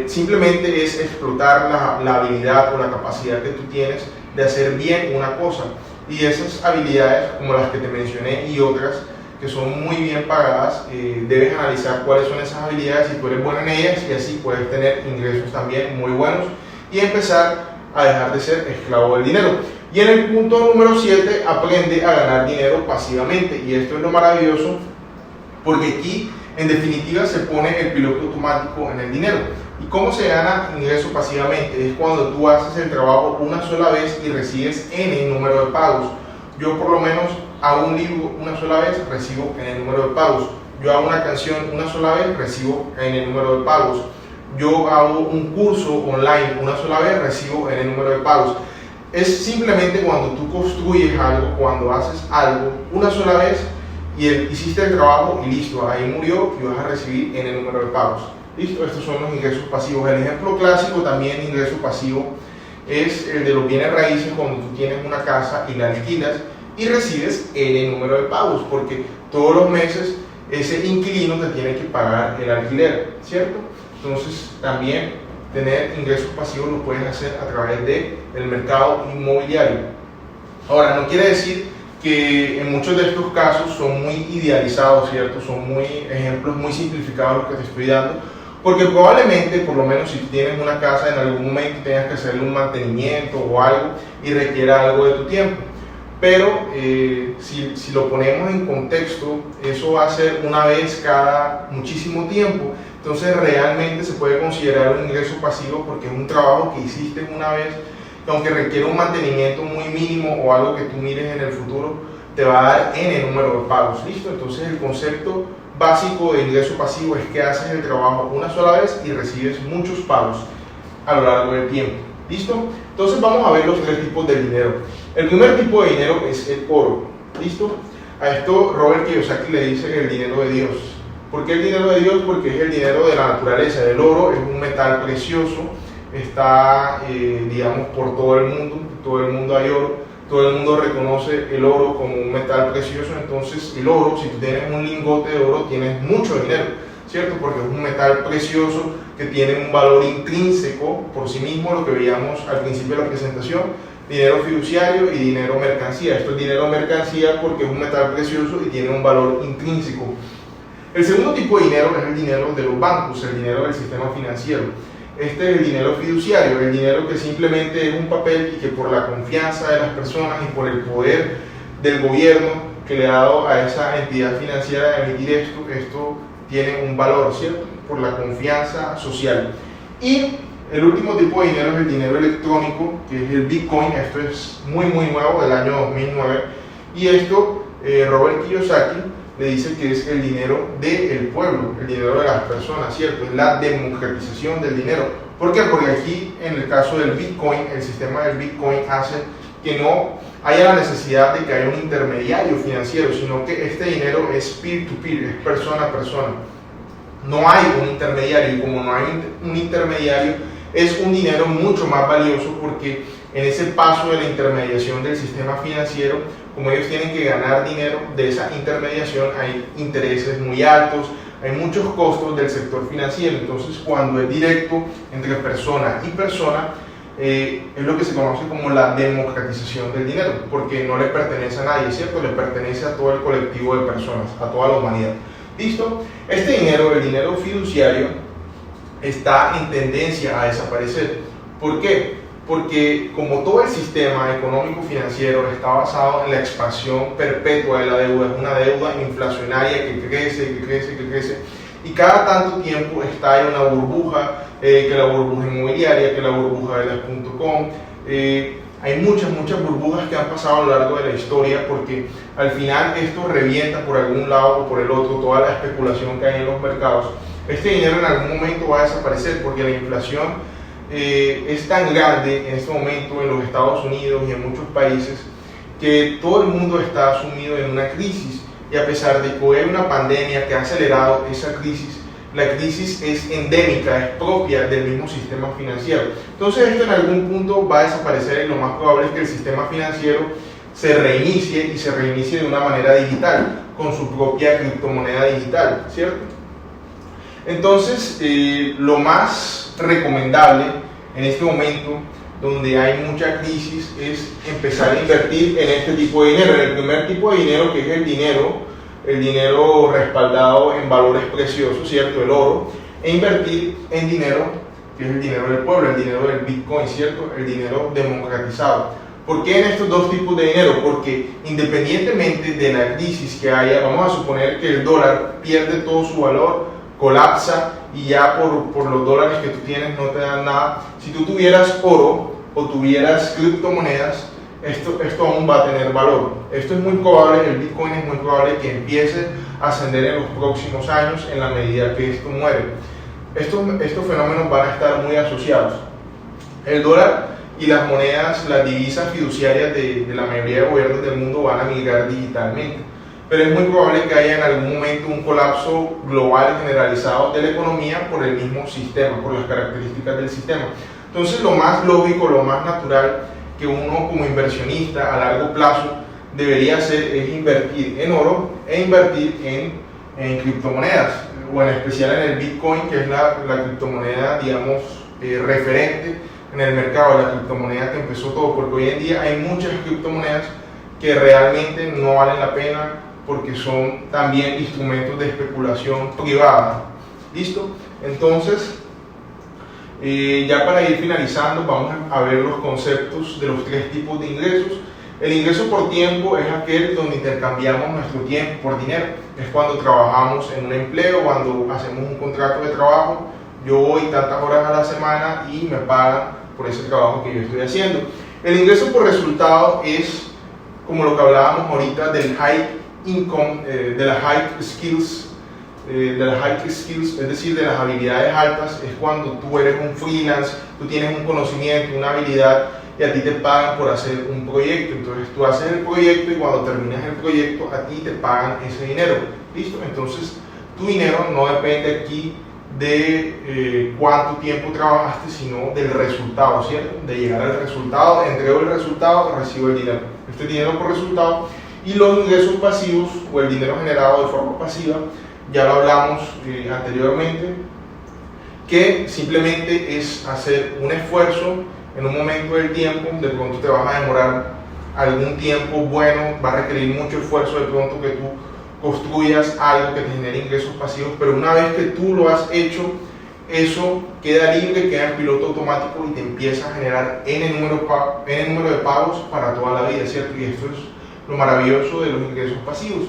simplemente es explotar la habilidad o la capacidad que tú tienes de hacer bien una cosa. Y esas habilidades, como las que te mencioné y otras, que son muy bien pagadas, debes analizar cuáles son esas habilidades, si tú eres bueno en ellas, y así puedes tener ingresos también muy buenos y empezar a dejar de ser esclavo del dinero. Y en el punto número 7, aprende a ganar dinero pasivamente, y esto es lo maravilloso, porque aquí en definitiva se pone el piloto automático en el dinero. ¿Y cómo se gana ingreso pasivamente? Es cuando tú haces el trabajo una sola vez y recibes N número de pagos. Yo por lo menos hago un libro una sola vez, recibo N número de pagos. Yo hago una canción una sola vez, recibo N número de pagos. Yo hago un curso online una sola vez, recibo N número de pagos. Es simplemente cuando tú construyes algo, cuando haces algo una sola vez y hiciste el trabajo y listo, ahí murió y vas a recibir N número de pagos. Listo, estos son los ingresos pasivos. El ejemplo clásico también de ingreso pasivo es el de los bienes raíces, cuando tú tienes una casa y la alquilas y recibes N número de pagos, porque todos los meses ese inquilino te tiene que pagar el alquiler, ¿cierto? Entonces también tener ingresos pasivos lo puedes hacer a través del mercado inmobiliario. Ahora, no quiere decir que en muchos de estos casos son muy idealizados, ¿cierto? Son ejemplos muy simplificados los que te estoy dando, porque probablemente, por lo menos si tú tienes una casa, en algún momento tengas que hacerle un mantenimiento o algo y requiera algo de tu tiempo. Pero si lo ponemos en contexto, eso va a ser una vez cada muchísimo tiempo. Entonces realmente se puede considerar un ingreso pasivo porque es un trabajo que hiciste una vez, que aunque requiere un mantenimiento muy mínimo o algo que tú mires en el futuro, te va a dar N número de pagos. ¿Listo? Entonces el concepto básico de ingreso pasivo es que haces el trabajo una sola vez y recibes muchos pagos a lo largo del tiempo. ¿Listo? Entonces vamos a ver los tres tipos de dinero. El primer tipo de dinero es el oro. ¿Listo? A esto Robert Kiyosaki le dice el dinero de Dios. ¿Por qué el dinero de Dios? Porque es el dinero de la naturaleza. El oro es un metal precioso, está, digamos, por todo el mundo hay oro, todo el mundo reconoce el oro como un metal precioso. Entonces el oro, si tú tienes un lingote de oro, tienes mucho dinero, ¿cierto? Porque es un metal precioso que tiene un valor intrínseco por sí mismo, lo que veíamos al principio de la presentación: dinero fiduciario y dinero mercancía. Esto es dinero mercancía porque es un metal precioso y tiene un valor intrínseco. El segundo tipo de dinero es el dinero de los bancos, el dinero del sistema financiero. este es el dinero fiduciario, el dinero que simplemente es un papel y que por la confianza de las personas y por el poder del gobierno que le ha dado a esa entidad financiera de emitir esto tiene un valor, ¿cierto? Por la confianza social. Y el último tipo de dinero es el dinero electrónico, que es el Bitcoin. Esto es muy nuevo, del año 2009. Y esto, Robert Kiyosaki le dice que es el dinero del pueblo, el dinero de las personas, ¿cierto? Es la democratización del dinero. ¿Por qué? Porque aquí, en el caso del Bitcoin, el sistema del Bitcoin hace que no haya la necesidad de que haya un intermediario financiero, sino que este dinero es peer-to-peer, es persona a persona. No hay un intermediario, y como no hay un intermediario, es un dinero mucho más valioso, porque en ese paso de la intermediación del sistema financiero, como ellos tienen que ganar dinero de esa intermediación, hay intereses muy altos, hay muchos costos del sector financiero. Entonces, cuando es directo entre persona y persona, es lo que se conoce como la democratización del dinero, porque no le pertenece a nadie, ¿cierto? Le pertenece a todo el colectivo de personas, a toda la humanidad. ¿Listo? Este dinero, el dinero fiduciario, está en tendencia a desaparecer. ¿Por qué? Porque como todo el sistema económico financiero está basado en la expansión perpetua de la deuda, es una deuda inflacionaria que crece, y cada tanto tiempo está en una burbuja, que la burbuja inmobiliaria, que la burbuja de las .com, hay muchas burbujas que han pasado a lo largo de la historia, porque al final esto revienta por algún lado o por el otro, toda la especulación que hay en los mercados. Este dinero en algún momento va a desaparecer, porque la inflación es tan grande en este momento en los Estados Unidos y en muchos países, que todo el mundo está sumido en una crisis, y a pesar de que hay una pandemia que ha acelerado esa crisis, la crisis es endémica, es propia del mismo sistema financiero. Entonces esto en algún punto va a desaparecer, y lo más probable es que el sistema financiero se reinicie, y se reinicie de una manera digital, con su propia criptomoneda digital, ¿cierto? Entonces, lo más recomendable en este momento, donde hay mucha crisis, es empezar a invertir en este tipo de dinero, en el primer tipo de dinero, que es el dinero respaldado en valores preciosos, ¿cierto? El oro, e invertir en dinero, que es el dinero del pueblo, el dinero del Bitcoin, ¿cierto? El dinero democratizado. ¿Por qué en estos dos tipos de dinero? Porque independientemente de la crisis que haya, vamos a suponer que el dólar pierde todo su valor, colapsa, y ya por los dólares que tú tienes no te dan nada. Si tú tuvieras oro o tuvieras criptomonedas, esto aún va a tener valor. Esto es muy probable, el Bitcoin es muy probable que empiece a ascender en los próximos años, en la medida que esto muere. Estos fenómenos van a estar muy asociados. El dólar y las monedas, las divisas fiduciarias de la mayoría de gobiernos del mundo van a migrar digitalmente, pero es muy probable que haya en algún momento un colapso global generalizado de la economía por el mismo sistema, por las características del sistema. Entonces, lo más lógico, lo más natural que uno como inversionista a largo plazo debería hacer es invertir en oro e invertir en criptomonedas, o en especial en el Bitcoin, que es la criptomoneda, digamos, referente en el mercado, la criptomoneda que empezó todo, porque hoy en día hay muchas criptomonedas que realmente no valen la pena, porque son también instrumentos de especulación privada. ¿Listo? Entonces, ya para ir finalizando, vamos a ver los conceptos de los tres tipos de ingresos. El ingreso por tiempo es aquel donde intercambiamos nuestro tiempo por dinero. Es cuando trabajamos en un empleo, cuando hacemos un contrato de trabajo. Yo voy tantas horas a la semana y me pagan por ese trabajo que yo estoy haciendo. El ingreso por resultado es, como lo que hablábamos ahorita, del high income, de las high skills, es decir, de las habilidades altas. Es cuando tú eres un freelance, tú tienes un conocimiento, una habilidad, y a ti te pagan por hacer un proyecto. Entonces tú haces el proyecto, y cuando terminas el proyecto a ti te pagan ese dinero. ¿Listo? Entonces tu dinero no depende aquí de cuánto tiempo trabajaste, sino del resultado, ¿cierto? De llegar al resultado, entrego el resultado, recibo el dinero. Este dinero por resultado. Y los ingresos pasivos, o el dinero generado de forma pasiva, ya lo hablamos anteriormente, que simplemente es hacer un esfuerzo en un momento del tiempo. De pronto te vas a demorar algún tiempo bueno, va a requerir mucho esfuerzo de pronto que tú construyas algo que te genere ingresos pasivos, pero una vez que tú lo has hecho, eso queda libre, queda en piloto automático y te empieza a generar N número de pagos para toda la vida, ¿cierto? Y esto es lo maravilloso de los ingresos pasivos.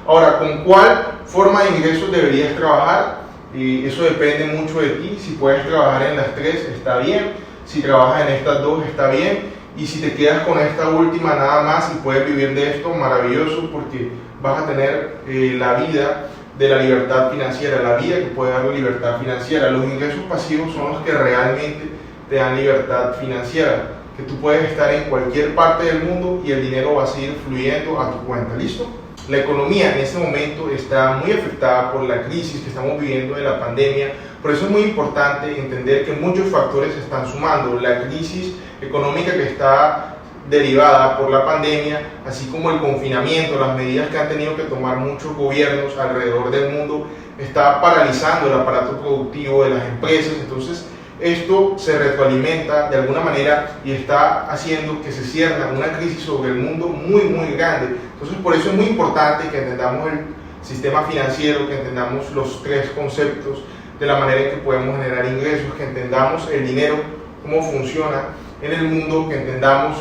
Ahora, ¿con cuál forma de ingresos deberías trabajar? Eso depende mucho de ti. Si puedes trabajar en las tres, está bien. Si trabajas en estas dos, está bien. Y si te quedas con esta última nada más y puedes vivir de esto, maravilloso, porque vas a tener la vida de la libertad financiera, la vida que puede dar la libertad financiera. Los ingresos pasivos son los que realmente te dan libertad financiera, que tú puedes estar en cualquier parte del mundo y el dinero va a seguir fluyendo a tu cuenta. ¿Listo? La economía en este momento está muy afectada por la crisis que estamos viviendo de la pandemia. Por eso es muy importante entender que muchos factores se están sumando. La crisis económica que está derivada por la pandemia, así como el confinamiento, las medidas que han tenido que tomar muchos gobiernos alrededor del mundo, está paralizando el aparato productivo de las empresas. Entonces, esto se retroalimenta de alguna manera y está haciendo que se cierna una crisis sobre el mundo muy, muy grande. Entonces, por eso es muy importante que entendamos el sistema financiero, que entendamos los tres conceptos de la manera en que podemos generar ingresos, que entendamos el dinero, cómo funciona en el mundo, que entendamos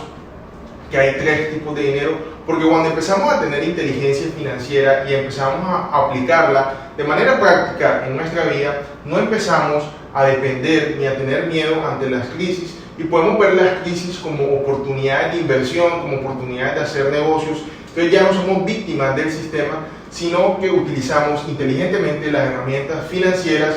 que hay tres tipos de dinero, porque cuando empezamos a tener inteligencia financiera y empezamos a aplicarla de manera práctica en nuestra vida, no empezamos a depender ni a tener miedo ante las crisis y podemos ver las crisis como oportunidades de inversión, como oportunidades de hacer negocios. Entonces ya no somos víctimas del sistema, sino que utilizamos inteligentemente las herramientas financieras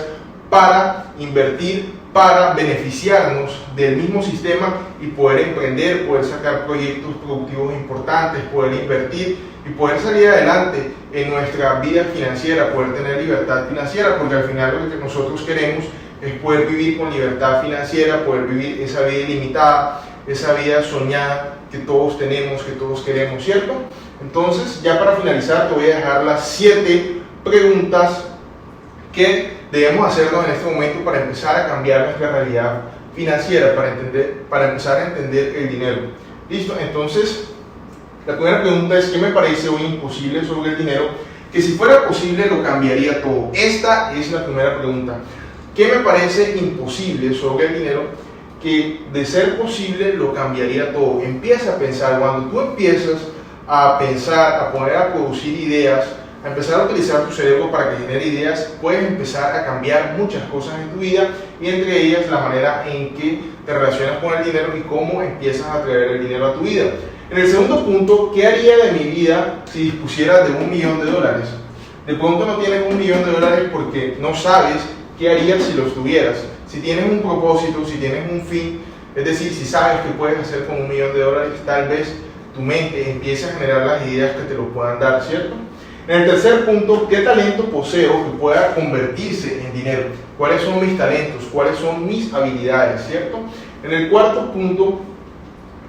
para invertir, para beneficiarnos del mismo sistema y poder emprender, poder sacar proyectos productivos importantes, poder invertir y poder salir adelante en nuestra vida financiera, poder tener libertad financiera, porque al final lo que nosotros queremos es poder vivir con libertad financiera, poder vivir esa vida ilimitada, esa vida soñada que todos tenemos, que todos queremos, ¿cierto? Entonces, ya para finalizar, te voy a dejar las 7 preguntas que debemos hacernos en este momento para empezar a cambiar nuestra realidad financiera, para empezar a entender el dinero. ¿Listo? Entonces, la primera pregunta es: ¿qué me parece hoy imposible sobre el dinero? Que si fuera posible lo cambiaría todo. Esta es la primera pregunta. ¿Qué me parece imposible sobre el dinero? Que de ser posible lo cambiaría todo. Empieza a pensar. Cuando tú empiezas a pensar, a poner a producir ideas, a empezar a utilizar tu cerebro para que genere ideas, puedes empezar a cambiar muchas cosas en tu vida, y entre ellas la manera en que te relacionas con el dinero y cómo empiezas a traer el dinero a tu vida. En el segundo punto, ¿qué haría de mi vida si dispusiera de $1 millón? De pronto no tienes $1 millón porque no sabes qué harías si los tuvieras. Si tienes un propósito, si tienes un fin, es decir, si sabes qué puedes hacer con $1 millón, tal vez tu mente empiece a generar las ideas que te lo puedan dar, ¿cierto? En el tercer punto, ¿qué talento poseo que pueda convertirse en dinero? ¿Cuáles son mis talentos? ¿Cuáles son mis habilidades? ¿Cierto? En el cuarto punto,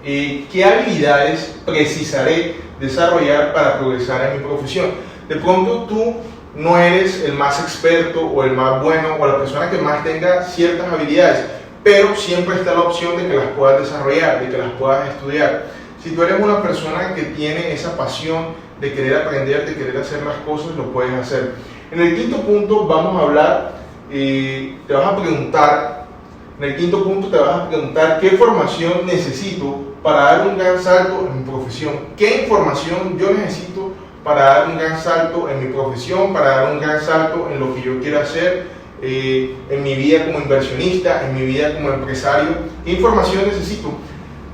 ¿qué habilidades precisaré desarrollar para progresar en mi profesión? De pronto tú no eres el más experto o el más bueno o la persona que más tenga ciertas habilidades, pero siempre está la opción de que las puedas desarrollar, de que las puedas estudiar. Si tú eres una persona que tiene esa pasión de querer aprender, de querer hacer las cosas, lo puedes hacer. En el quinto punto vamos a hablar, en el quinto punto te vas a preguntar qué formación necesito para dar un gran salto en mi profesión. ¿Qué información yo necesito para dar un gran salto en mi profesión, para dar un gran salto en lo que yo quiero hacer, en mi vida como inversionista, en mi vida como empresario? ¿Qué información necesito?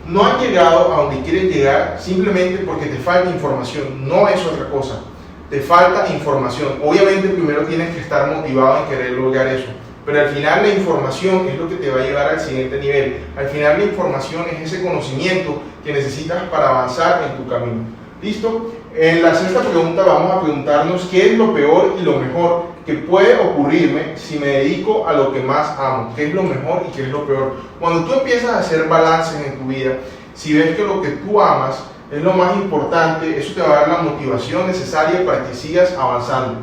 No has llegado a donde quieres llegar simplemente porque te falta información, no es otra cosa, te falta información. Obviamente primero tienes que estar motivado en querer lograr eso, pero al final la información es lo que te va a llevar al siguiente nivel. Al final la información es ese conocimiento que necesitas para avanzar en tu camino. ¿Listo? En la sexta pregunta vamos a preguntarnos qué es lo peor y lo mejor que puede ocurrirme si me dedico a lo que más amo. ¿Qué es lo mejor y qué es lo peor? Cuando tú empiezas a hacer balances en tu vida, si ves que lo que tú amas es lo más importante, eso te va a dar la motivación necesaria para que sigas avanzando.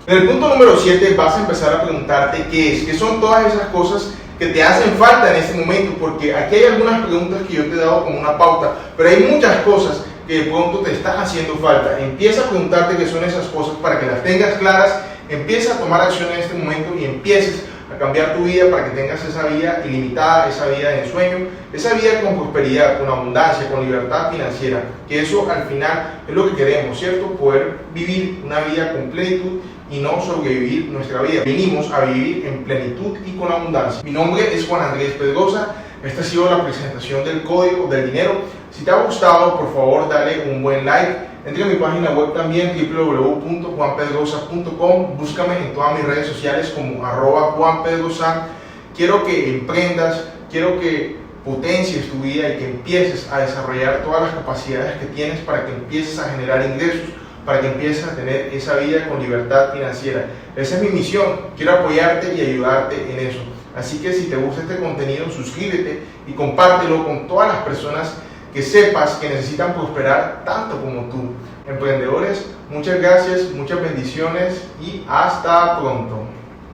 En el punto número 7 vas a empezar a preguntarte qué son todas esas cosas que te hacen falta en este momento, porque aquí hay algunas preguntas que yo te he dado como una pauta, pero hay muchas cosas que de pronto te están haciendo falta. Empieza a preguntarte qué son esas cosas para que las tengas claras, empieza a tomar acción en este momento y empieces a a cambiar tu vida para que tengas esa vida ilimitada, esa vida de ensueño, esa vida con prosperidad, con abundancia, con libertad financiera, que eso al final es lo que queremos, ¿cierto? Poder vivir una vida con plenitud y no sobrevivir nuestra vida. Venimos a vivir en plenitud y con abundancia. Mi nombre es Juan Andrés Pedrosa. Esta ha sido la presentación del Código del Dinero. Si te ha gustado, por favor, dale un buen like. Entra a mi página web también, www.juanpedrosa.com. Búscame en todas mis redes sociales como @JuanPedrosa. Quiero que emprendas, quiero que potencies tu vida y que empieces a desarrollar todas las capacidades que tienes para que empieces a generar ingresos, para que empieces a tener esa vida con libertad financiera. Esa es mi misión. Quiero apoyarte y ayudarte en eso. Así que si te gusta este contenido, suscríbete y compártelo con todas las personas que sepas que necesitan prosperar tanto como tú. Emprendedores, muchas gracias, muchas bendiciones y hasta pronto.